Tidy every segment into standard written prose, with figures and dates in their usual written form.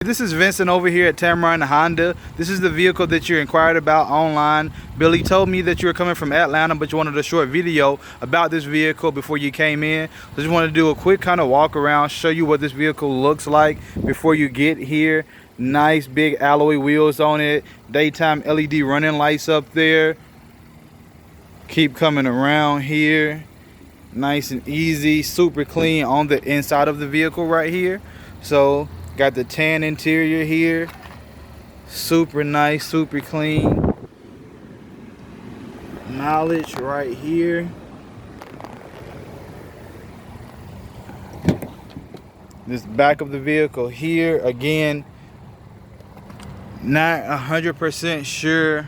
This is Vincent over here at Tameron Honda. This is the vehicle that you inquired about online. Billy told me that you were coming from Atlanta, but you wanted a short video about this vehicle before you came in. So just wanted to do a quick kind of walk around, show you what this vehicle looks like before you get here. Nice big alloy wheels on it, daytime LED running lights up there. Keep coming around here. Nice and easy, super clean on the inside of the vehicle right here. So got the tan interior here, super nice, super clean. Mileage right here. This back of the vehicle here, again, not 100% sure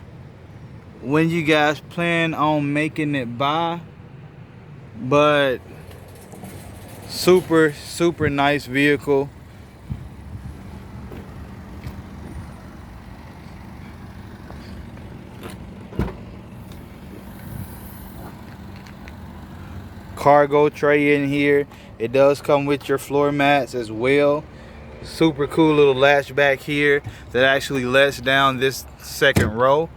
when you guys plan on making it by, but super nice vehicle. Cargo tray in here. It does come with your floor mats as well. Super cool little latch back here that actually lets down this second row.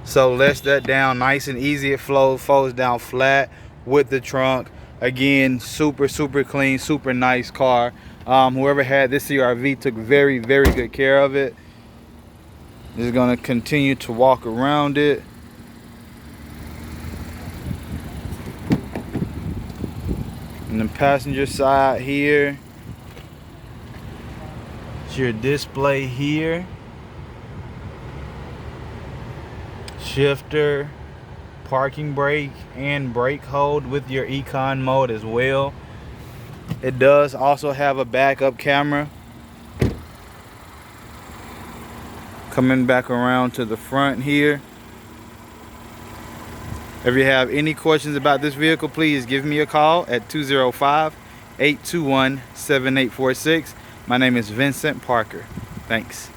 So lets that down nice and easy. It folds down flat with the trunk. Again, super clean, super nice car. Whoever had this CRV took very good care of it. Just gonna continue to walk around it. On the passenger side here, it's your display here. Shifter, parking brake, and brake hold with your econ mode as well. It does also have a backup camera. Coming back around to the front here. If you have any questions about this vehicle, please give me a call at 205-821-7846. My name is Vincent Parker. Thanks.